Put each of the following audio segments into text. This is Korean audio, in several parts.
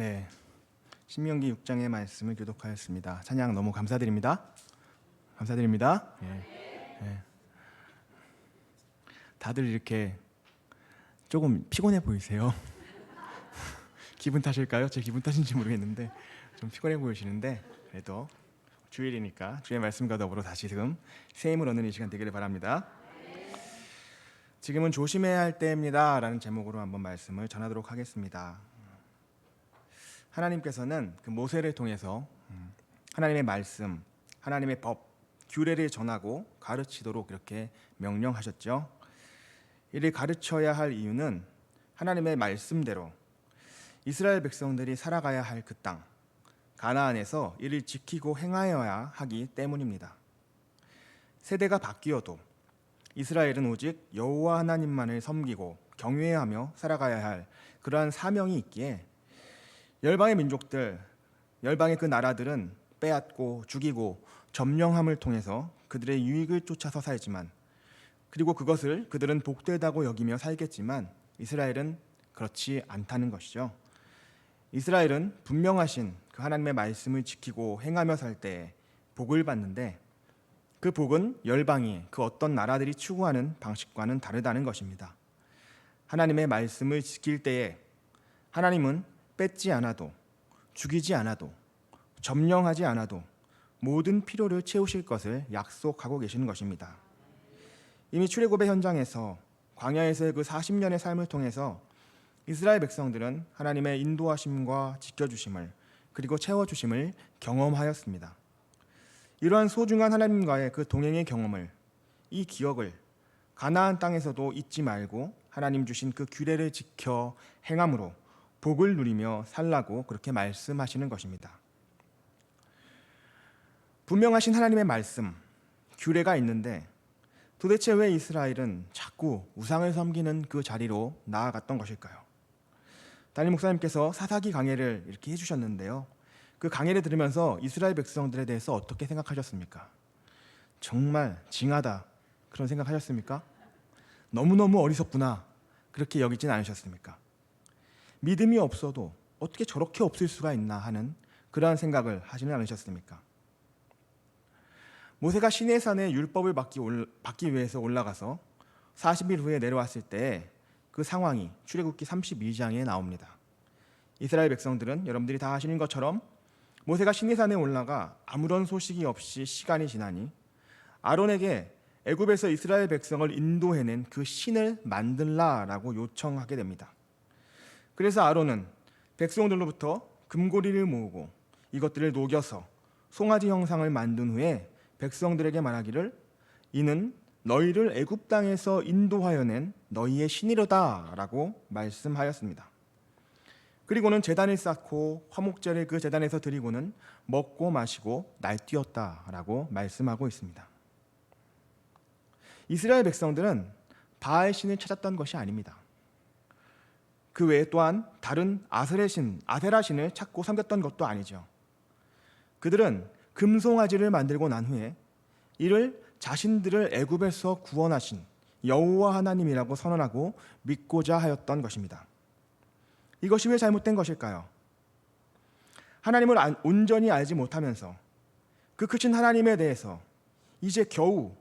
네, 신명기 6장의 말씀을 교독하였습니다. 찬양 너무 감사드립니다. 감사드립니다. 예. 다들 이렇게 조금 피곤해 보이세요. 기분 탓일까요? 제 기분 탓인지 모르겠는데 좀 피곤해 보이시는데 그래도 주일이니까 주의 말씀과 더불어 다시 지금 새 힘을 얻는 이 시간 되기를 바랍니다. 지금은 조심해야 할 때입니다 라는 제목으로 한번 말씀을 전하도록 하겠습니다. 하나님께서는 그 모세를 통해서 하나님의 말씀, 하나님의 법, 규례를 전하고 가르치도록 이렇게 명령하셨죠. 이를 가르쳐야 할 이유는 하나님의 말씀대로 이스라엘 백성들이 살아가야 할 그 땅, 가나안에서 이를 지키고 행하여야 하기 때문입니다. 세대가 바뀌어도 이스라엘은 오직 여호와 하나님만을 섬기고 경외하며 살아가야 할 그러한 사명이 있기에 열방의 민족들, 열방의 그 나라들은 빼앗고 죽이고 점령함을 통해서 그들의 유익을 쫓아서 살지만, 그리고 그것을 그들은 복되다고 여기며 살겠지만 이스라엘은 그렇지 않다는 것이죠. 이스라엘은 분명하신 그 하나님의 말씀을 지키고 행하며 살 때 복을 받는데, 그 복은 열방이 그 어떤 나라들이 추구하는 방식과는 다르다는 것입니다. 하나님의 말씀을 지킬 때에 하나님은 뺏지 않아도, 죽이지 않아도, 점령하지 않아도 모든 필요를 채우실 것을 약속하고 계시는 것입니다. 이미 출애굽의 현장에서 광야에서의 그 40년의 삶을 통해서 이스라엘 백성들은 하나님의 인도하심과 지켜주심을, 그리고 채워주심을 경험하였습니다. 이러한 소중한 하나님과의 그 동행의 경험을, 이 기억을 가나안 땅에서도 잊지 말고 하나님 주신 그 규례를 지켜 행함으로 복을 누리며 살라고 그렇게 말씀하시는 것입니다. 분명하신 하나님의 말씀, 규례가 있는데 도대체 왜 이스라엘은 자꾸 우상을 섬기는 그 자리로 나아갔던 것일까요? 담임 목사님께서 사사기 강해를 이렇게 해주셨는데요. 그 강해를 들으면서 이스라엘 백성들에 대해서 어떻게 생각하셨습니까? 정말 징하다 그런 생각하셨습니까? 너무너무 어리석구나 그렇게 여기진 않으셨습니까? 믿음이 없어도 어떻게 저렇게 없을 수가 있나 하는 그러한 생각을 하지는 않으셨습니까? 모세가 시내산에 율법을 받기 위해서 올라가서 40일 후에 내려왔을 때 그 상황이 출애굽기 32장에 나옵니다. 이스라엘 백성들은 여러분들이 다 아시는 것처럼 모세가 시내산에 올라가 아무런 소식이 없이 시간이 지나니 아론에게 애굽에서 이스라엘 백성을 인도해낸 그 신을 만들라라고 요청하게 됩니다. 그래서 아론은 백성들로부터 금고리를 모으고 이것들을 녹여서 송아지 형상을 만든 후에 백성들에게 말하기를, 이는 너희를 애굽 땅에서 인도하여 낸 너희의 신이로다라고 말씀하였습니다. 그리고는 제단을 쌓고 화목제를 그 제단에서 드리고는 먹고 마시고 날뛰었다라고 말씀하고 있습니다. 이스라엘 백성들은 바알 신을 찾았던 것이 아닙니다. 그 외에 또한 다른 아세라 신을 찾고 섬겼던 것도 아니죠. 그들은 금송아지를 만들고 난 후에 이를 자신들을 애굽에서 구원하신 여호와 하나님이라고 선언하고 믿고자 하였던 것입니다. 이것이 왜 잘못된 것일까요? 하나님을 온전히 알지 못하면서 그 크신 하나님에 대해서 이제 겨우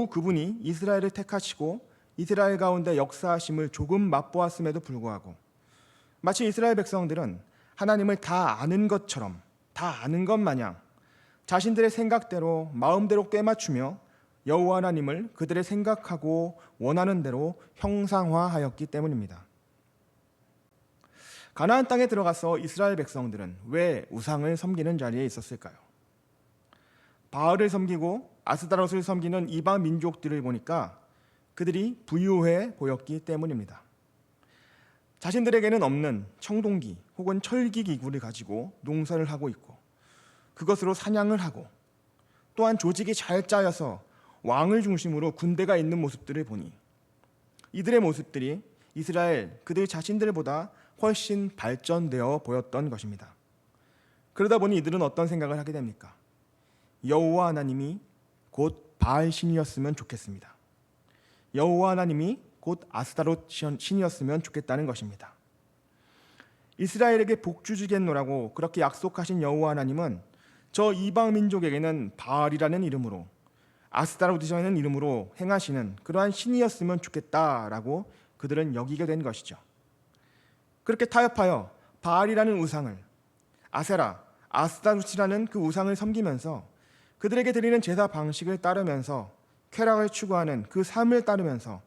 그분이 이스라엘을 택하시고 이스라엘 가운데 역사하심을 조금 맛보았음에도 불구하고 마치 이스라엘 백성들은 하나님을 다 아는 것처럼, 다 아는 것 마냥 자신들의 생각대로 마음대로 꿰맞추며 여호와 하나님을 그들의 생각하고 원하는 대로 형상화하였기 때문입니다. 가나안 땅에 들어가서 이스라엘 백성들은 왜 우상을 섬기는 자리에 있었을까요? 바알을 섬기고 아스다롯을 섬기는 이방 민족들을 보니까 그들이 부유해 보였기 때문입니다. 자신들에게는 없는 청동기 혹은 철기 기구를 가지고 농사를 하고 있고 그것으로 사냥을 하고 또한 조직이 잘 짜여서 왕을 중심으로 군대가 있는 모습들을 보니 이들의 모습들이 이스라엘 그들 자신들보다 훨씬 발전되어 보였던 것입니다. 그러다 보니 이들은 어떤 생각을 하게 됩니까? 여호와 하나님이 곧 바알 신이었으면 좋겠습니다. 여호와 하나님이 곧 아스타롯 신이었으면 좋겠다는 것입니다. 이스라엘에게 복주 주겠노라고 그렇게 약속하신 여호와 하나님은 저 이방 민족에게는 바알이라는 이름으로 아스타로드라는 이름으로 행하시는 그러한 신이었으면 좋겠다라고 그들은 여기게 된 것이죠. 그렇게 타협하여 바알이라는 우상을, 아세라, 아스타루시라는 그 우상을 섬기면서 그들에게 드리는 제사 방식을 따르면서 쾌락을 추구하는 그 삶을 따르면서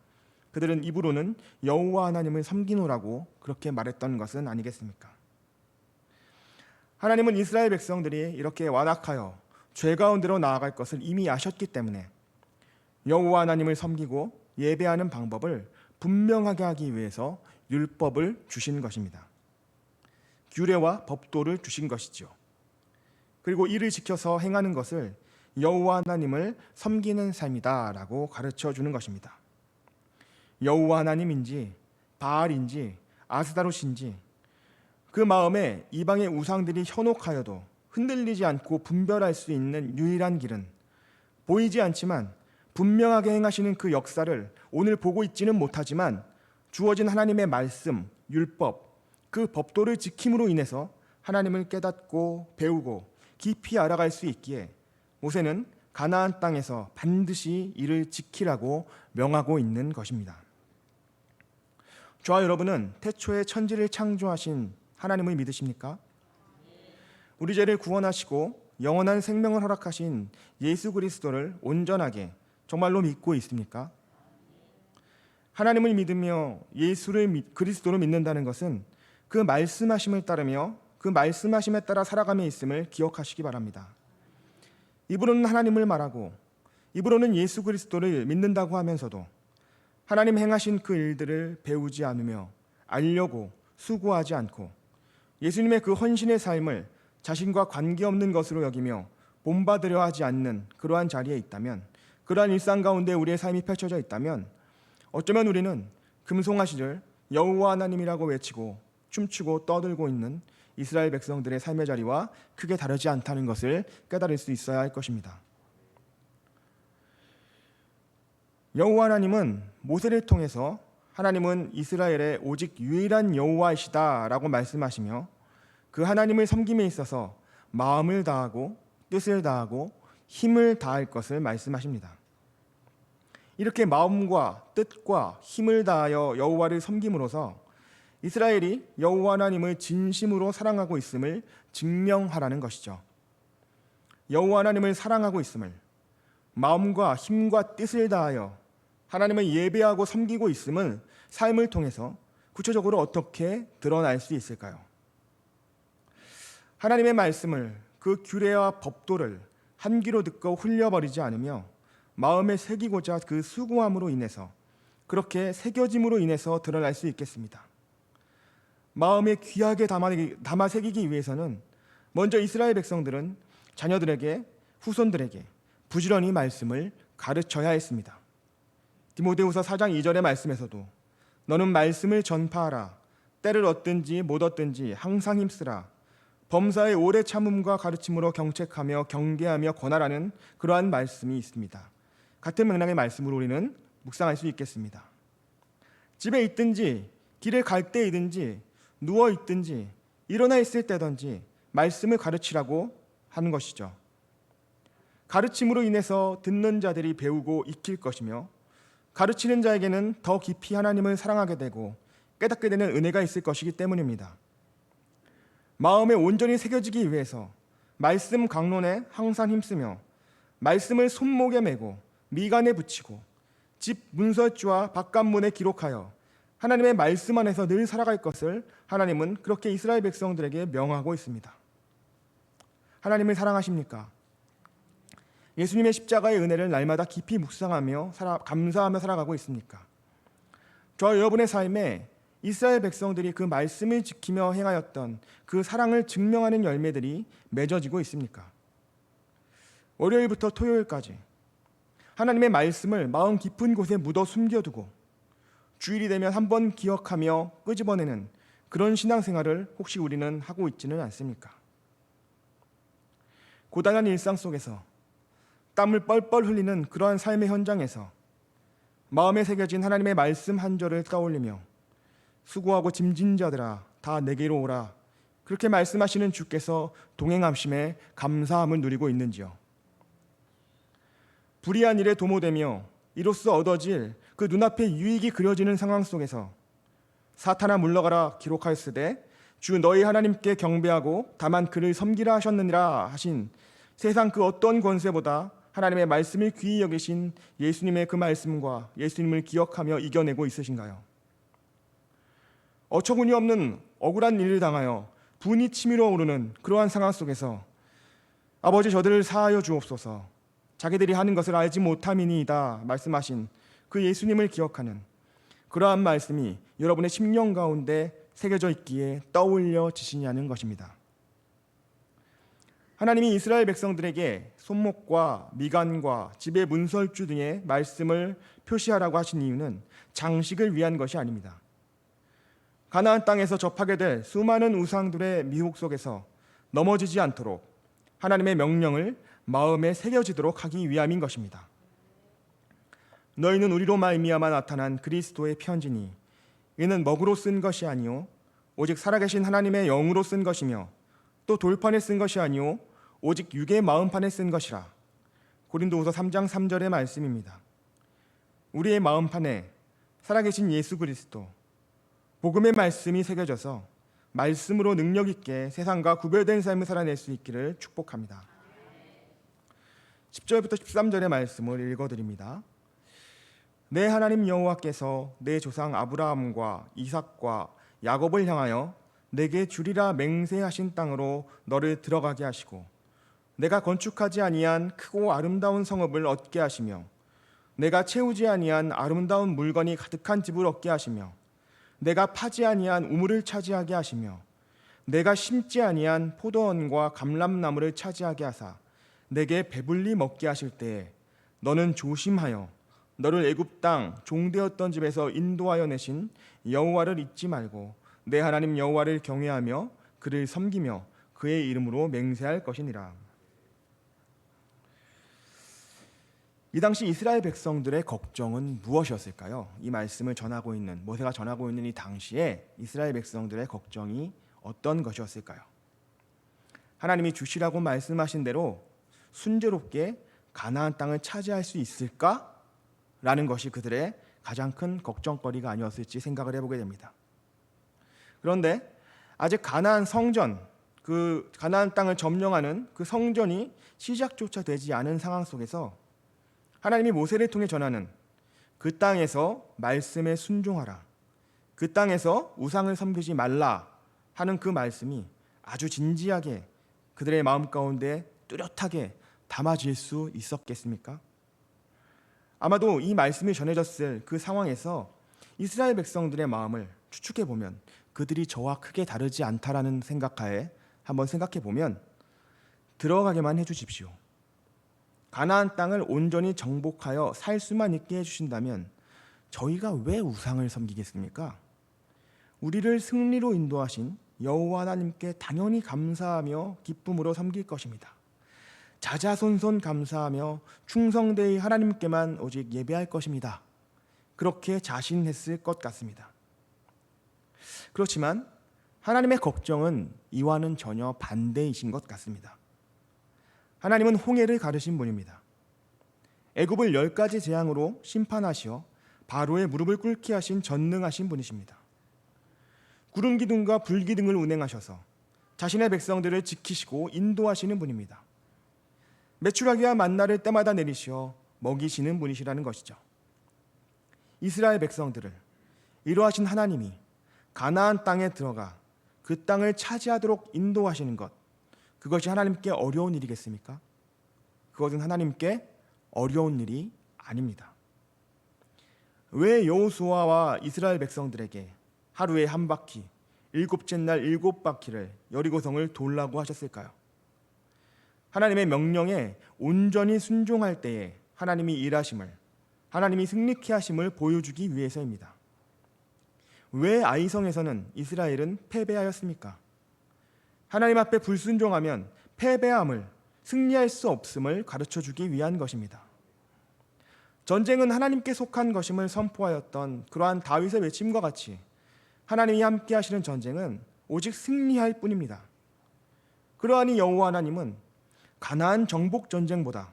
그들은 입으로는 여호와 하나님을 섬기노라고 그렇게 말했던 것은 아니겠습니까? 하나님은 이스라엘 백성들이 이렇게 완악하여 죄 가운데로 나아갈 것을 이미 아셨기 때문에 여호와 하나님을 섬기고 예배하는 방법을 분명하게 하기 위해서 율법을 주신 것입니다. 규례와 법도를 주신 것이죠. 그리고 이를 지켜서 행하는 것을 여호와 하나님을 섬기는 삶이다라고 가르쳐 주는 것입니다. 여호와 하나님인지 바알인지 아스다롯인지 그 마음에 이방의 우상들이 현혹하여도 흔들리지 않고 분별할 수 있는 유일한 길은 보이지 않지만 분명하게 행하시는 그 역사를 오늘 보고 있지는 못하지만 주어진 하나님의 말씀, 율법, 그 법도를 지킴으로 인해서 하나님을 깨닫고 배우고 깊이 알아갈 수 있기에 모세는 가나안 땅에서 반드시 이를 지키라고 명하고 있는 것입니다. 저와 여러분은 태초에 천지를 창조하신 하나님을 믿으십니까? 우리 죄를 구원하시고 영원한 생명을 허락하신 예수 그리스도를 온전하게 정말로 믿고 있습니까? 하나님을 믿으며 그리스도를 믿는다는 것은 그 말씀하심을 따르며 그 말씀하심에 따라 살아감에 있음을 기억하시기 바랍니다. 입으로는 하나님을 말하고 입으로는 예수 그리스도를 믿는다고 하면서도 하나님 행하신 그 일들을 배우지 않으며 알려고 수고하지 않고 예수님의 그 헌신의 삶을 자신과 관계없는 것으로 여기며 본받으려 하지 않는 그러한 자리에 있다면, 그러한 일상 가운데 우리의 삶이 펼쳐져 있다면 어쩌면 우리는 금송아지를 여호와 하나님이라고 외치고 춤추고 떠들고 있는 이스라엘 백성들의 삶의 자리와 크게 다르지 않다는 것을 깨달을 수 있어야 할 것입니다. 여호와 하나님은 모세를 통해서 하나님은 이스라엘의 오직 유일한 여호와이시다라고 말씀하시며 그 하나님을 섬김에 있어서 마음을 다하고 뜻을 다하고 힘을 다할 것을 말씀하십니다. 이렇게 마음과 뜻과 힘을 다하여 여호와를 섬김으로써 이스라엘이 여호와 하나님을 진심으로 사랑하고 있음을 증명하라는 것이죠. 여호와 하나님을 사랑하고 있음을, 마음과 힘과 뜻을 다하여 하나님을 예배하고 섬기고 있음을 삶을 통해서 구체적으로 어떻게 드러날 수 있을까요? 하나님의 말씀을, 그 규례와 법도를 한 귀로 듣고 흘려버리지 않으며 마음에 새기고자 그 수고함으로 인해서, 그렇게 새겨짐으로 인해서 드러날 수 있겠습니다. 마음에 귀하게 담아 새기기 위해서는 먼저 이스라엘 백성들은 자녀들에게, 후손들에게 부지런히 말씀을 가르쳐야 했습니다. 디모데후서 4장 2절의 말씀에서도 너는 말씀을 전파하라. 때를 얻든지 못 얻든지 항상 힘쓰라. 범사의 오래 참음과 가르침으로 경책하며 경계하며 권하라는 그러한 말씀이 있습니다. 같은 맥락의 말씀으로 우리는 묵상할 수 있겠습니다. 집에 있든지 길을 갈 때이든지 누워 있든지 일어나 있을 때든지 말씀을 가르치라고 하는 것이죠. 가르침으로 인해서 듣는 자들이 배우고 익힐 것이며 가르치는 자에게는 더 깊이 하나님을 사랑하게 되고 깨닫게 되는 은혜가 있을 것이기 때문입니다. 마음에 온전히 새겨지기 위해서 말씀 강론에 항상 힘쓰며 말씀을 손목에 메고 미간에 붙이고 집 문설주와 바깥문에 기록하여 하나님의 말씀 안에서 늘 살아갈 것을 하나님은 그렇게 이스라엘 백성들에게 명하고 있습니다. 하나님을 사랑하십니까? 예수님의 십자가의 은혜를 날마다 깊이 묵상하며 감사하며 살아가고 있습니까? 저와 여러분의 삶에 이스라엘 백성들이 그 말씀을 지키며 행하였던 그 사랑을 증명하는 열매들이 맺어지고 있습니까? 월요일부터 토요일까지 하나님의 말씀을 마음 깊은 곳에 묻어 숨겨두고 주일이 되면 한번 기억하며 끄집어내는 그런 신앙생활을 혹시 우리는 하고 있지는 않습니까? 고단한 일상 속에서 땀을 뻘뻘 흘리는 그러한 삶의 현장에서 마음에 새겨진 하나님의 말씀 한 절을 떠올리며 수고하고 짐진 자들아 다 내게로 오라. 그렇게 말씀하시는 주께서 동행하심에 감사함을 누리고 있는지요. 불의한 일에 도모되며 이로써 얻어질 그 눈앞에 유익이 그려지는 상황 속에서 사탄아 물러가라 기록하였으되 주 너희 하나님께 경배하고 다만 그를 섬기라 하셨느니라 하신 세상 그 어떤 권세보다 하나님의 말씀을 귀히 여기신 예수님의 그 말씀과 예수님을 기억하며 이겨내고 있으신가요? 어처구니 없는 억울한 일을 당하여 분이 치밀어 오르는 그러한 상황 속에서 아버지 저들을 사하여 주옵소서, 자기들이 하는 것을 알지 못함이니이다 말씀하신 그 예수님을 기억하는 그러한 말씀이 여러분의 심령 가운데 새겨져 있기에 떠올려지시냐는 것입니다. 하나님이 이스라엘 백성들에게 손목과 미간과 집의 문설주 등의 말씀을 표시하라고 하신 이유는 장식을 위한 것이 아닙니다. 가나안 땅에서 접하게 될 수많은 우상들의 미혹 속에서 넘어지지 않도록 하나님의 명령을 마음에 새겨지도록 하기 위함인 것입니다. 너희는 우리로 말미암아 나타난 그리스도의 편지니 이는 먹으로 쓴 것이 아니요 오직 살아계신 하나님의 영으로 쓴 것이며 또 돌판에 쓴 것이 아니요 오직 육의 마음판에 쓴 것이라. 고린도후서 3장 3절의 말씀입니다. 우리의 마음판에 살아계신 예수 그리스도 복음의 말씀이 새겨져서 말씀으로 능력 있게 세상과 구별된 삶을 살아낼 수 있기를 축복합니다. 10절부터 13절의 말씀을 읽어드립니다. 내 하나님 여호와께서 내 조상 아브라함과 이삭과 야곱을 향하여 내게 주리라 맹세하신 땅으로 너를 들어가게 하시고 내가 건축하지 아니한 크고 아름다운 성읍을 얻게 하시며 내가 채우지 아니한 아름다운 물건이 가득한 집을 얻게 하시며 내가 파지 아니한 우물을 차지하게 하시며 내가 심지 아니한 포도원과 감람나무를 차지하게 하사 내게 배불리 먹게 하실 때에 너는 조심하여 너를 애굽 땅 종되었던 집에서 인도하여 내신 여호와를 잊지 말고 내 하나님 여호와를 경외하며 그를 섬기며 그의 이름으로 맹세할 것이니라. 이 당시 이스라엘 백성들의 걱정은 무엇이었을까요? 이 말씀을 전하고 있는 모세가 전하고 있는 이 당시에 이스라엘 백성들의 걱정이 어떤 것이었을까요? 하나님이 주시라고 말씀하신 대로 순조롭게 가나안 땅을 차지할 수 있을까? 라는 것이 그들의 가장 큰 걱정거리가 아니었을지 생각을 해보게 됩니다. 그런데 아직 가나안 성전, 그 가나안 땅을 점령하는 그 성전이 시작조차 되지 않은 상황 속에서 하나님이 모세를 통해 전하는 그 땅에서 말씀에 순종하라, 그 땅에서 우상을 섬기지 말라 하는 그 말씀이 아주 진지하게 그들의 마음 가운데 뚜렷하게 담아질 수 있었겠습니까? 아마도 이 말씀이 전해졌을 그 상황에서 이스라엘 백성들의 마음을 추측해 보면 그들이 저와 크게 다르지 않다라는 생각하에 한번 생각해 보면 들어가게만 해주십시오. 가나안 땅을 온전히 정복하여 살 수만 있게 해주신다면 저희가 왜 우상을 섬기겠습니까? 우리를 승리로 인도하신 여호와 하나님께 당연히 감사하며 기쁨으로 섬길 것입니다. 자자손손 감사하며 충성되이 하나님께만 오직 예배할 것입니다. 그렇게 자신했을 것 같습니다. 그렇지만 하나님의 걱정은 이와는 전혀 반대이신 것 같습니다. 하나님은 홍해를 가르신 분입니다. 애굽을 10가지 재앙으로 심판하시어 바로의 무릎을 꿇게 하신 전능하신 분이십니다. 구름 기둥과 불 기둥을 운행하셔서 자신의 백성들을 지키시고 인도하시는 분입니다. 메추라기와 만나를 때마다 내리시어 먹이시는 분이시라는 것이죠. 이스라엘 백성들을 이러하신 하나님이 가나안 땅에 들어가 그 땅을 차지하도록 인도하시는 것, 그것이 하나님께 어려운 일이겠습니까? 그것은 하나님께 어려운 일이 아닙니다. 왜 여호수아와 이스라엘 백성들에게 하루에 한 바퀴, 일곱째 날 7바퀴를 여리고성을 돌라고 하셨을까요? 하나님의 명령에 온전히 순종할 때에 하나님이 일하심을, 하나님이 승리케 하심을 보여주기 위해서입니다. 왜 아이성에서는 이스라엘은 패배하였습니까? 하나님 앞에 불순종하면 패배함을, 승리할 수 없음을 가르쳐주기 위한 것입니다. 전쟁은 하나님께 속한 것임을 선포하였던 그러한 다윗의 외침과 같이 하나님이 함께 하시는 전쟁은 오직 승리할 뿐입니다. 그러하니 여호와 하나님은 가나안 정복 전쟁보다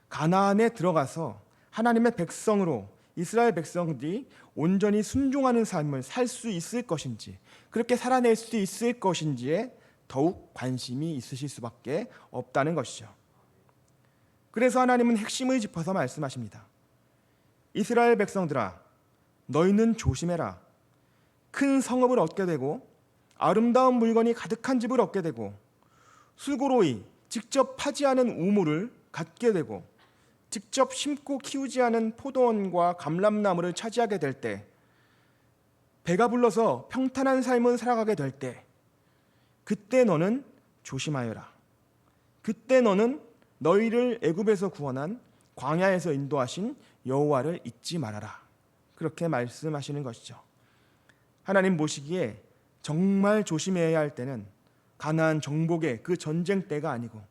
가나안에 들어가서 하나님의 백성으로 이스라엘 백성들이 온전히 순종하는 삶을 살 수 있을 것인지, 그렇게 살아낼 수 있을 것인지에 더욱 관심이 있으실 수밖에 없다는 것이죠. 그래서 하나님은 핵심을 짚어서 말씀하십니다. 이스라엘 백성들아, 너희는 조심해라. 큰 성읍을 얻게 되고 아름다운 물건이 가득한 집을 얻게 되고 수고로이 직접 파지 않은 우물을 갖게 되고 직접 심고 키우지 않은 포도원과 감람나무를 차지하게 될 때, 배가 불러서 평탄한 삶을 살아가게 될 때, 그때 너는 조심하여라. 그때 너는 너희를 애굽에서 구원한 광야에서 인도하신 여호와를 잊지 말아라. 그렇게 말씀하시는 것이죠. 하나님 보시기에 정말 조심해야 할 때는 가나안 정복의 그 전쟁 때가 아니고,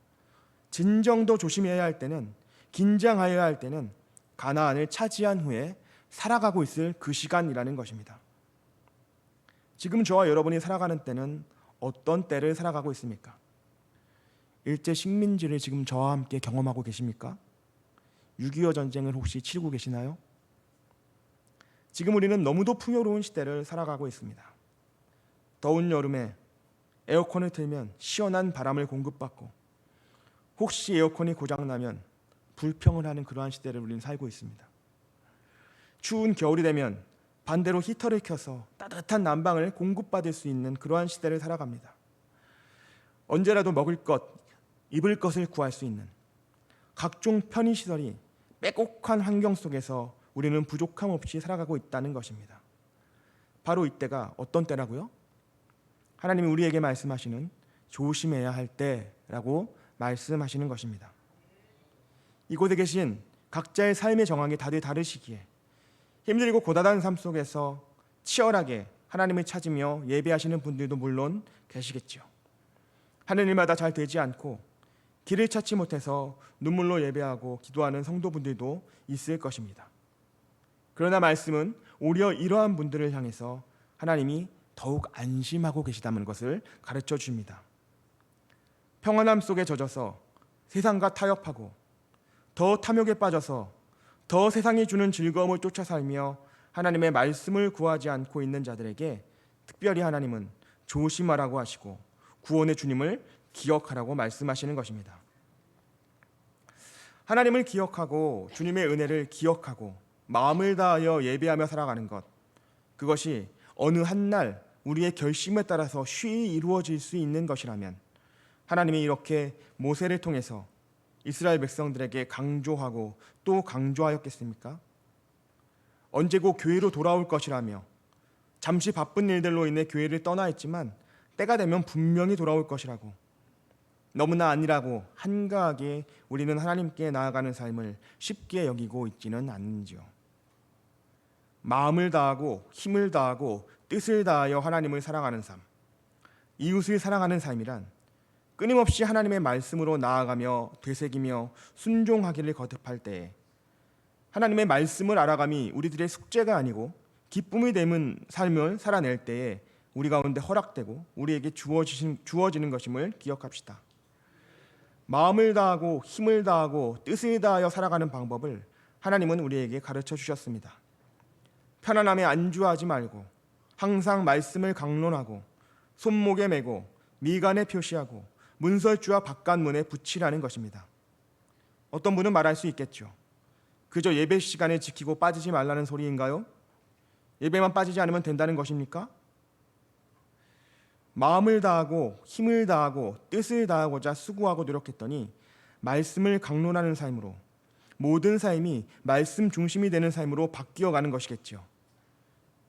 진정도 조심해야 할 때는, 긴장하여야 할 때는 가나안을 차지한 후에 살아가고 있을 그 시간이라는 것입니다. 지금 저와 여러분이 살아가는 때는 어떤 때를 살아가고 있습니까? 일제 식민지를 지금 저와 함께 경험하고 계십니까? 6.25 전쟁을 혹시 치르고 계시나요? 지금 우리는 너무도 풍요로운 시대를 살아가고 있습니다. 더운 여름에 에어컨을 틀면 시원한 바람을 공급받고, 혹시 에어컨이 고장나면 불평을 하는 그러한 시대를 우리는 살고 있습니다. 추운 겨울이 되면 반대로 히터를 켜서 따뜻한 난방을 공급받을 수 있는 그러한 시대를 살아갑니다. 언제라도 먹을 것, 입을 것을 구할 수 있는 각종 편의시설이 빼곡한 환경 속에서 우리는 부족함 없이 살아가고 있다는 것입니다. 바로 이때가 어떤 때라고요? 하나님이 우리에게 말씀하시는 조심해야 할 때라고 말씀하시는 것입니다. 이곳에 계신 각자의 삶의 정황이 다들 다르시기에 힘들고 고단한 삶 속에서 치열하게 하나님을 찾으며 예배하시는 분들도 물론 계시겠죠. 하는 일마다 잘 되지 않고 길을 찾지 못해서 눈물로 예배하고 기도하는 성도분들도 있을 것입니다. 그러나 말씀은 오히려 이러한 분들을 향해서 하나님이 더욱 안심하고 계시다는 것을 가르쳐 줍니다. 평안함 속에 젖어서 세상과 타협하고 더 탐욕에 빠져서 더 세상이 주는 즐거움을 쫓아 살며 하나님의 말씀을 구하지 않고 있는 자들에게 특별히 하나님은 조심하라고 하시고 구원의 주님을 기억하라고 말씀하시는 것입니다. 하나님을 기억하고 주님의 은혜를 기억하고 마음을 다하여 예배하며 살아가는 것, 그것이 어느 한날 우리의 결심에 따라서 쉬이 이루어질 수 있는 것이라면 하나님이 이렇게 모세를 통해서 이스라엘 백성들에게 강조하고 또 강조하였겠습니까? 언제고 교회로 돌아올 것이라며 잠시 바쁜 일들로 인해 교회를 떠나 있지만 때가 되면 분명히 돌아올 것이라고, 너무나 아니라고 한가하게 우리는 하나님께 나아가는 삶을 쉽게 여기고 있지는 않는지요. 마음을 다하고 힘을 다하고 뜻을 다하여 하나님을 사랑하는 삶, 이웃을 사랑하는 삶이란 끊임없이 하나님의 말씀으로 나아가며 되새기며 순종하기를 거듭할 때에 하나님의 말씀을 알아감이 우리들의 숙제가 아니고 기쁨이 되는 삶을 살아낼 때에 우리 가운데 허락되고 우리에게 주어지는 것임을 기억합시다. 마음을 다하고 힘을 다하고 뜻을 다하여 살아가는 방법을 하나님은 우리에게 가르쳐 주셨습니다. 편안함에 안주하지 말고 항상 말씀을 강론하고 손목에 메고 미간에 표시하고 문설주와 바깥문에 붙이라는 것입니다. 어떤 분은 말할 수 있겠죠. 그저 예배 시간을 지키고 빠지지 말라는 소리인가요? 예배만 빠지지 않으면 된다는 것입니까? 마음을 다하고 힘을 다하고 뜻을 다하고자 수고하고 노력했더니 말씀을 강론하는 삶으로, 모든 삶이 말씀 중심이 되는 삶으로 바뀌어가는 것이겠죠.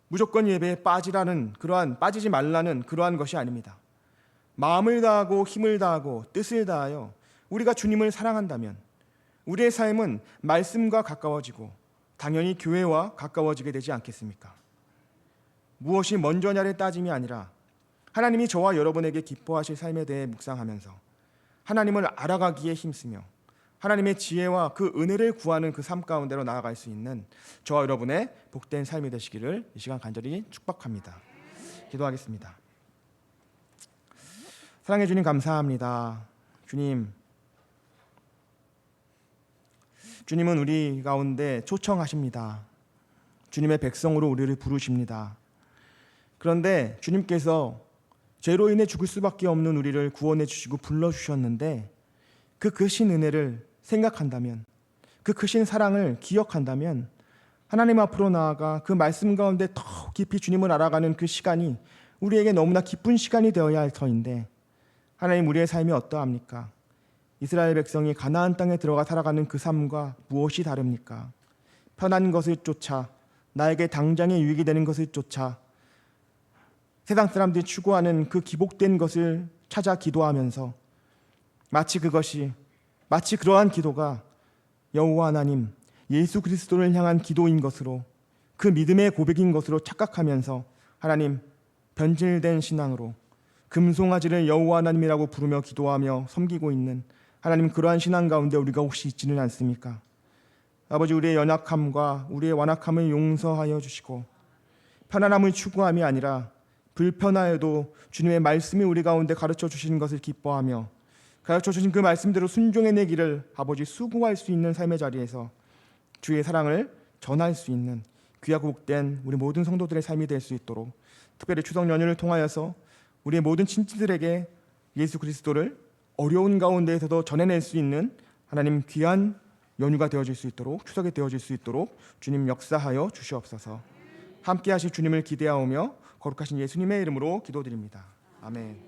무조건 예배에 빠지지 말라는 그러한 것이 아닙니다. 마음을 다하고 힘을 다하고 뜻을 다하여 우리가 주님을 사랑한다면 우리의 삶은 말씀과 가까워지고 당연히 교회와 가까워지게 되지 않겠습니까? 무엇이 먼저냐를 따짐이 아니라 하나님이 저와 여러분에게 기뻐하실 삶에 대해 묵상하면서 하나님을 알아가기에 힘쓰며 하나님의 지혜와 그 은혜를 구하는 그 삶 가운데로 나아갈 수 있는 저와 여러분의 복된 삶이 되시기를 이 시간 간절히 축복합니다. 기도하겠습니다. 사랑해 주님 감사합니다. 주님은 우리 가운데 초청하십니다. 주님의 백성으로 우리를 부르십니다. 그런데 주님께서 죄로 인해 죽을 수밖에 없는 우리를 구원해 주시고 불러주셨는데 그 크신 은혜를 생각한다면, 그 크신 사랑을 기억한다면 하나님 앞으로 나아가 그 말씀 가운데 더 깊이 주님을 알아가는 그 시간이 우리에게 너무나 기쁜 시간이 되어야 할 터인데, 하나님, 우리의 삶이 어떠합니까? 이스라엘 백성이 가나안 땅에 들어가 살아가는 그 삶과 무엇이 다릅니까? 편한 것을 쫓아, 나에게 당장에 유익이 되는 것을 쫓아 세상 사람들이 추구하는 그 기복된 것을 찾아 기도하면서 마치 그러한 기도가 여호와 하나님, 예수 그리스도를 향한 기도인 것으로, 그 믿음의 고백인 것으로 착각하면서 하나님, 변질된 신앙으로 금송아지를 여호와 하나님이라고 부르며 기도하며 섬기고 있는 하나님, 그러한 신앙 가운데 우리가 혹시 있지는 않습니까? 아버지, 우리의 연약함과 우리의 완악함을 용서하여 주시고 편안함을 추구함이 아니라 불편하여도 주님의 말씀이 우리 가운데 가르쳐 주시는 것을 기뻐하며 가르쳐 주신 그 말씀대로 순종해내 길을 아버지 수고할 수 있는 삶의 자리에서 주의 사랑을 전할 수 있는 귀하고 복된 우리 모든 성도들의 삶이 될 수 있도록, 특별히 추석 연휴를 통하여서 우리의 모든 친지들에게 예수 그리스도를 어려운 가운데에서도 전해낼 수 있는 하나님 귀한 연휴가 되어질 수 있도록, 추석이 되어질 수 있도록 주님 역사하여 주시옵소서. 함께 하실 주님을 기대하오며 거룩하신 예수님의 이름으로 기도드립니다. 아멘.